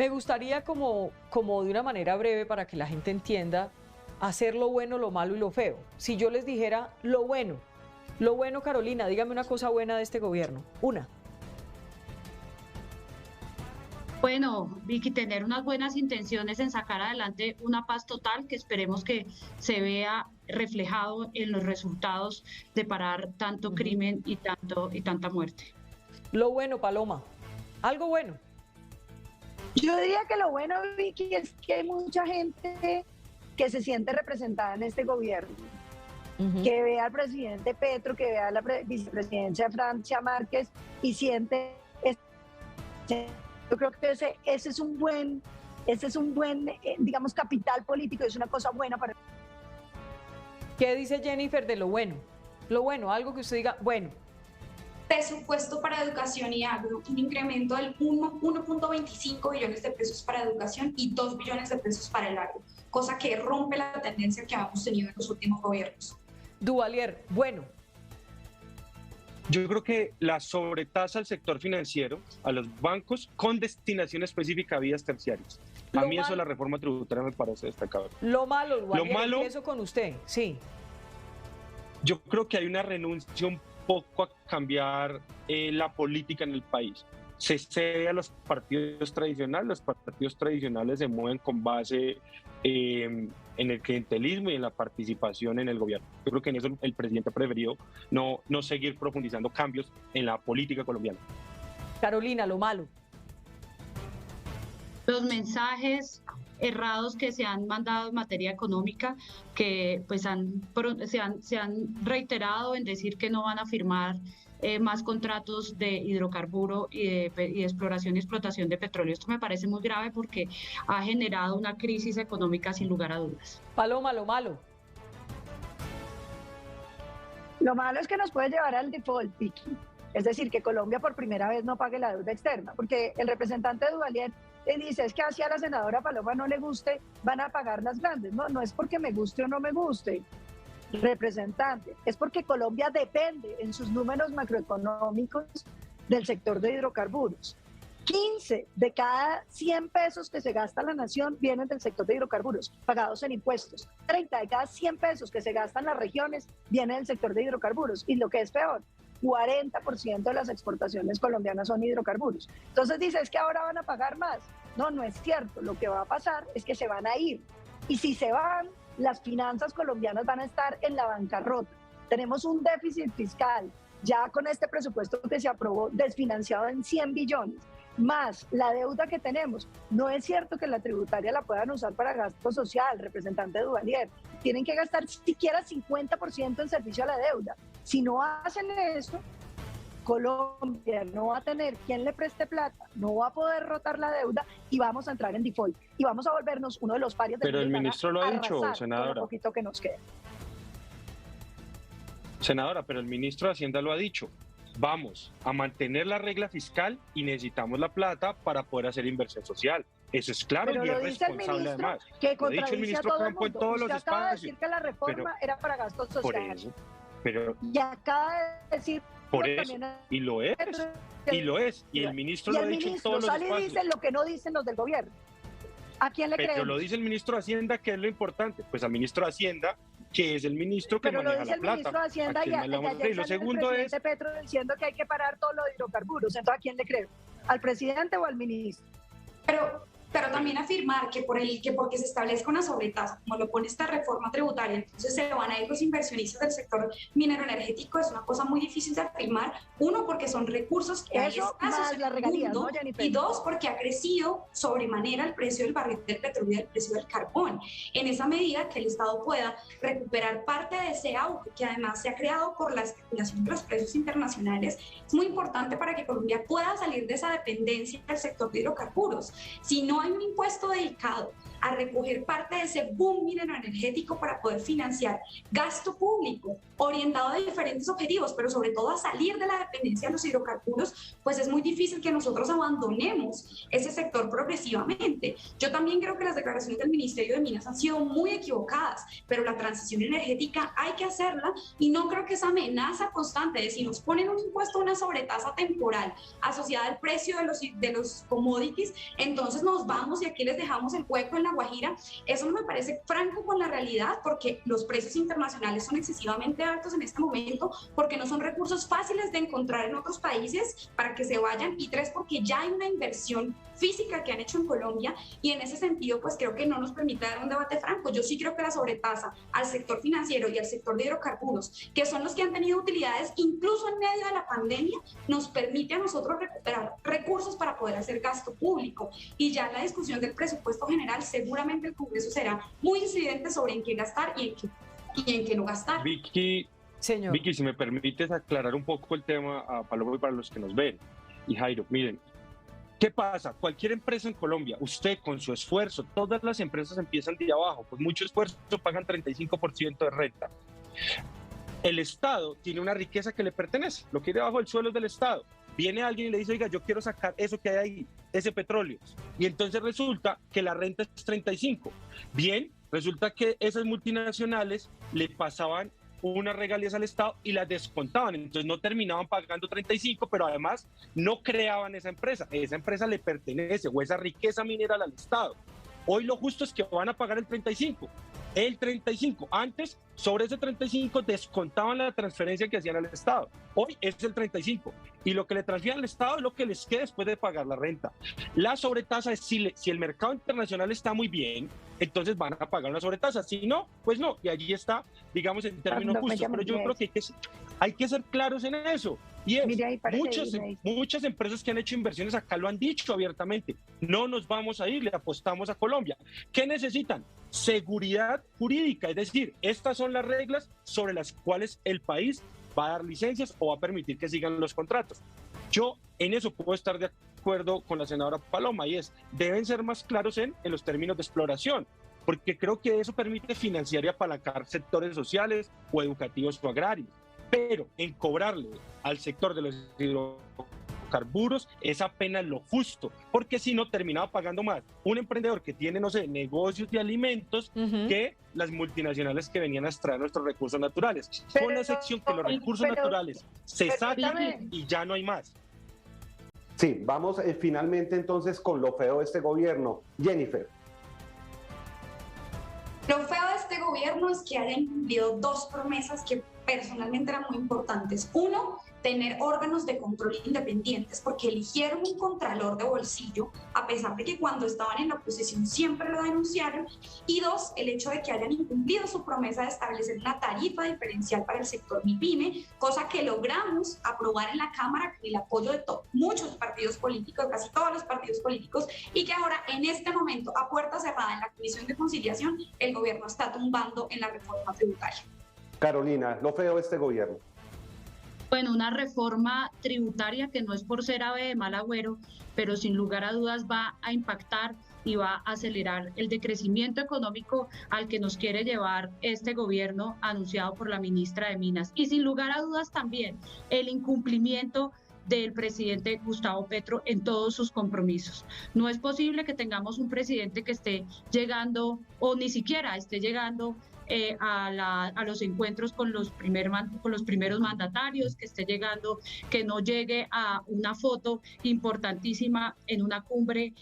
Me gustaría como de una manera breve para que la gente entienda, hacer lo bueno, lo malo y lo feo. Si yo les dijera lo bueno, Carolina, dígame una cosa buena de este gobierno. Una. Bueno, Vicky, tener unas buenas intenciones en sacar adelante una paz total que esperemos que se vea reflejado en los resultados de parar tanto crimen y tanta muerte. Lo bueno, Paloma. Algo bueno. Yo diría que lo bueno, Vicky, es que hay mucha gente que se siente representada en este gobierno, que ve al presidente Petro, que ve a la vicepresidencia Francia Márquez y siente, yo creo que ese es un buen, digamos, capital político, es una cosa buena para... ¿Qué dice Jennifer de lo bueno? Lo bueno, algo que usted diga, bueno. Presupuesto para educación y agro, un incremento del 1.25 billones de pesos para educación y 2 billones de pesos para el agro, cosa que rompe la tendencia que hemos tenido en los últimos gobiernos. Duvalier, bueno. Yo creo que la sobretasa al sector financiero, a los bancos, con destinación específica a vías terciarias. A mí eso de la reforma tributaria me parece destacable. Lo malo, Duvalier, lo malo, empiezo con usted, sí. Yo creo que hay una renuncia un poco a cambiar la política en el país. Se cede a los partidos tradicionales se mueven con base en el clientelismo y en la participación en el gobierno. Yo creo que en eso el presidente prefirió no seguir profundizando cambios en la política colombiana. Carolina, lo malo. Los mensajes errados que se han mandado en materia económica, que pues se han reiterado en decir que no van a firmar más contratos de hidrocarburo y de exploración y explotación de petróleo. Esto me parece muy grave porque ha generado una crisis económica sin lugar a dudas. Paloma, lo malo. Lo malo es que nos puede llevar al default, Vicky. Es decir, que Colombia por primera vez no pague la deuda externa, porque el representante de Duvalier le dice, es que así a la senadora Paloma no le guste, van a pagar las grandes. No es porque me guste o no me guste, representante, es porque Colombia depende en sus números macroeconómicos del sector de hidrocarburos. 15 de cada 100 pesos que se gasta la nación vienen del sector de hidrocarburos, pagados en impuestos. 30 de cada 100 pesos que se gastan las regiones vienen del sector de hidrocarburos. Y lo que es peor, 40% de las exportaciones colombianas son hidrocarburos. Entonces dice, es que ahora van a pagar más. No es cierto. Lo que va a pasar es que se van a ir. Y si se van, las finanzas colombianas van a estar en la bancarrota. Tenemos un déficit fiscal, ya con este presupuesto que se aprobó, desfinanciado en 100 billones, más la deuda que tenemos. No es cierto que la tributaria la puedan usar para gasto social, representante de Duvalier. Tienen que gastar siquiera 50% en servicio a la deuda. Si no hacen eso, Colombia no va a tener quien le preste plata, no va a poder rotar la deuda y vamos a entrar en default. Y vamos a volvernos uno de los parios de Pero el ministro lo ha dicho, senadora. Con lo poquito que nos queda. Senadora, pero el ministro de Hacienda lo ha dicho. Vamos a mantener la regla fiscal y necesitamos la plata para poder hacer inversión social. Eso es claro y es responsable además. Que lo ha dicho el ministro Campo en todos los espacios. Acaba de decir que la reforma era para gastos sociales. Por eso, pero... Y acaba de decir... Por eso, y lo es, y el ministro lo ha dicho en todos los espacios. Y dicen lo que no dicen los del gobierno. ¿A quién le creemos? Pero lo dice el ministro de Hacienda, que es lo importante, pues al ministro de Hacienda, que es el ministro que maneja la plata. Pero lo dice el ministro de Hacienda y lo segundo es... el presidente Petro diciendo que hay que parar todo lo de hidrocarburos. Entonces, ¿a quién le creo? ¿Al presidente o al ministro? Pero también afirmar que porque se establezca una sobretasa, como lo pone esta reforma tributaria, entonces se van a ir los inversionistas del sector minero energético, es una cosa muy difícil de afirmar. Uno, porque son recursos que hay escasos en el mundo, y dos, porque ha crecido sobremanera el precio del barril del petróleo y el precio del carbón. En esa medida que el Estado pueda recuperar parte de ese auge que además se ha creado por la especulación de los precios internacionales, es muy importante para que Colombia pueda salir de esa dependencia del sector de hidrocarburos. Si no hay un impuesto dedicado a recoger parte de ese boom minero energético para poder financiar gasto público orientado a diferentes objetivos, pero sobre todo a salir de la dependencia de los hidrocarburos, pues es muy difícil que nosotros abandonemos ese sector progresivamente. Yo también creo que las declaraciones del Ministerio de Minas han sido muy equivocadas, pero la transición energética hay que hacerla y no creo que esa amenaza constante de si nos ponen un impuesto, una sobretasa temporal asociada al precio de los commodities, entonces nos vamos y aquí les dejamos el hueco en la Guajira. Eso no me parece franco con la realidad, porque los precios internacionales son excesivamente altos en este momento, porque no son recursos fáciles de encontrar en otros países para que se vayan, y tres, porque ya hay una inversión física que han hecho en Colombia, y en ese sentido pues creo que no nos permite dar un debate franco. Yo sí creo que la sobretasa al sector financiero y al sector de hidrocarburos, que son los que han tenido utilidades incluso en medio de la pandemia, nos permite a nosotros recuperar recursos para poder hacer gasto público. Y ya en la discusión del presupuesto general seguramente el Congreso será muy incidente sobre en qué gastar y en qué no gastar. Vicky, Señor. Vicky, si me permites aclarar un poco el tema a Paloma y para los que nos ven. Y Jairo, miren, ¿qué pasa? Cualquier empresa en Colombia, usted con su esfuerzo, todas las empresas empiezan de abajo, con mucho esfuerzo pagan 35% de renta. El Estado tiene una riqueza que le pertenece, lo que hay debajo del suelo es del Estado. Viene alguien y le dice, oiga, yo quiero sacar eso que hay ahí, ese petróleo. Y entonces resulta que la renta es 35. Bien, resulta que esas multinacionales le pasaban unas regalías al Estado y las descontaban, entonces no terminaban pagando 35, pero además no creaban esa empresa le pertenece, o esa riqueza mineral al Estado. Hoy lo justo es que van a pagar el 35. Antes, sobre ese 35 descontaban la transferencia que hacían al Estado. Hoy es el 35. Y lo que le transfieren al Estado es lo que les queda después de pagar la renta. La sobretasa es si el mercado internacional está muy bien, entonces van a pagar una sobretasa. Si no, pues no. Y allí está, digamos, en términos justos. Pero yo creo que hay que ser claros en eso. Y es, muchas empresas que han hecho inversiones acá lo han dicho abiertamente. No nos vamos a ir, le apostamos a Colombia. ¿Qué necesitan? Seguridad jurídica, es decir, estas son las reglas sobre las cuales el país va a dar licencias o va a permitir que sigan los contratos. Yo en eso puedo estar de acuerdo con la senadora Paloma, y es, deben ser más claros en los términos de exploración, porque creo que eso permite financiar y apalancar sectores sociales o educativos o agrarios. Pero en cobrarle al sector de los hidrocarburos es apenas lo justo, porque si no terminaba pagando más un emprendedor que tiene, no sé, negocios de alimentos que las multinacionales que venían a extraer nuestros recursos naturales. Con la excepción que los recursos naturales se sacan y ya no hay más. Sí, vamos finalmente entonces con lo feo de este gobierno. Jennifer. Lo feo de este gobierno es que hayan cumplido dos promesas que personalmente eran muy importantes. Uno, tener órganos de control independientes, porque eligieron un contralor de bolsillo, a pesar de que cuando estaban en la oposición siempre lo denunciaron. Y dos, el hecho de que hayan incumplido su promesa de establecer una tarifa diferencial para el sector MIPYME, cosa que logramos aprobar en la Cámara con el apoyo de muchos partidos políticos, casi todos los partidos políticos, y que ahora en este momento, a puerta cerrada en la Comisión de Conciliación, el gobierno está tumbando en la reforma tributaria. Carolina, lo feo de este gobierno. Bueno, una reforma tributaria que no es por ser ave de mal agüero, pero sin lugar a dudas va a impactar y va a acelerar el decrecimiento económico al que nos quiere llevar este gobierno anunciado por la ministra de Minas. Y sin lugar a dudas también el incumplimiento del presidente Gustavo Petro en todos sus compromisos. No es posible que tengamos un presidente que esté llegando o ni siquiera esté llegando a los encuentros con los primeros mandatarios, que esté llegando, que no llegue a una foto importantísima en una cumbre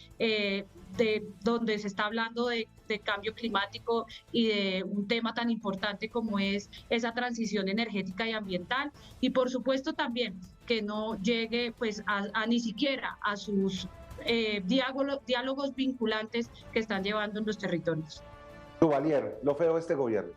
donde se está hablando de cambio climático y de un tema tan importante como es esa transición energética y ambiental, y por supuesto también que no llegue pues a ni siquiera a sus diálogos vinculantes que están llevando en los territorios. Duvalier, lo feo de este gobierno.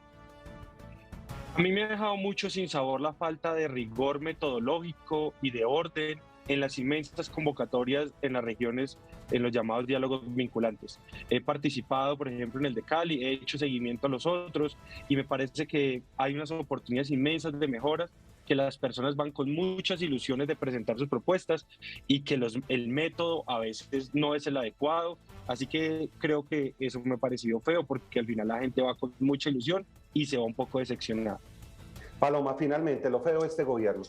A mí me ha dejado mucho sin sabor la falta de rigor metodológico y de orden en las inmensas convocatorias en las regiones, en los llamados diálogos vinculantes. He participado, por ejemplo, en el de Cali, he hecho seguimiento a los otros y me parece que hay unas oportunidades inmensas de mejoras que las personas van con muchas ilusiones de presentar sus propuestas y que el método a veces no es el adecuado. Así que creo que eso me ha parecido feo, porque al final la gente va con mucha ilusión y se va un poco decepcionada. Paloma, finalmente, lo feo de este gobierno.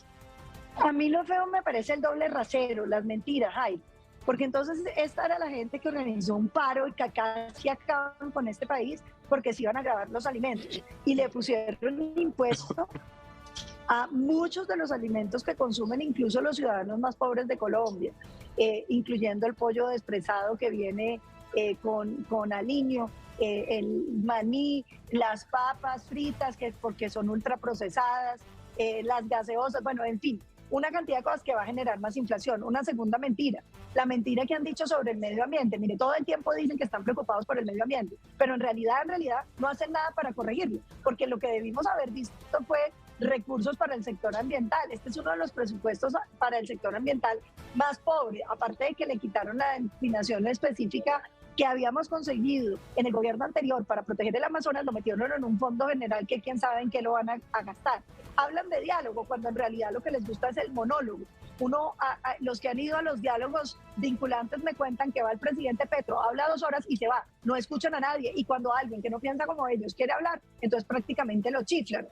A mí lo feo me parece el doble rasero, las mentiras, Jaime. Porque entonces esta era la gente que organizó un paro y que casi acaban con este país porque se iban a grabar los alimentos. Y le pusieron un impuesto a muchos de los alimentos que consumen incluso los ciudadanos más pobres de Colombia, incluyendo el pollo despresado que viene con aliño, el maní, las papas fritas porque son ultraprocesadas, las gaseosas, bueno, en fin, una cantidad de cosas que va a generar más inflación. Una segunda mentira, la mentira que han dicho sobre el medio ambiente. Mire, todo el tiempo dicen que están preocupados por el medio ambiente, pero en realidad no hacen nada para corregirlo, porque lo que debimos haber visto fue recursos para el sector ambiental. Este es uno de los presupuestos para el sector ambiental más pobre, aparte de que le quitaron la destinación específica que habíamos conseguido en el gobierno anterior para proteger el Amazonas, lo metieron en un fondo general que quién sabe en qué lo van a gastar. Hablan de diálogo cuando en realidad lo que les gusta es el monólogo. Los que han ido a los diálogos vinculantes me cuentan que va el presidente Petro, habla 2 horas y se va, no escuchan a nadie, y cuando alguien que no piensa como ellos quiere hablar, entonces prácticamente lo chiflan.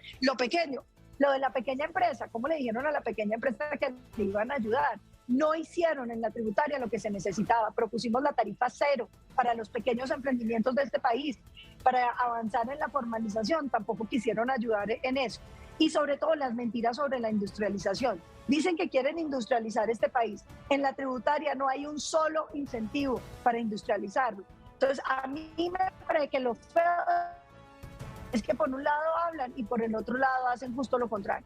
Lo de la pequeña empresa, ¿cómo le dijeron a la pequeña empresa que le iban a ayudar? No hicieron en la tributaria lo que se necesitaba. Propusimos la tarifa cero para los pequeños emprendimientos de este país, para avanzar en la formalización. Tampoco quisieron ayudar en eso. Y sobre todo las mentiras sobre la industrialización. Dicen que quieren industrializar este país. En la tributaria no hay un solo incentivo para industrializarlo. Entonces, a mí me parece que lo feo es que por un lado hablan y por el otro lado hacen justo lo contrario.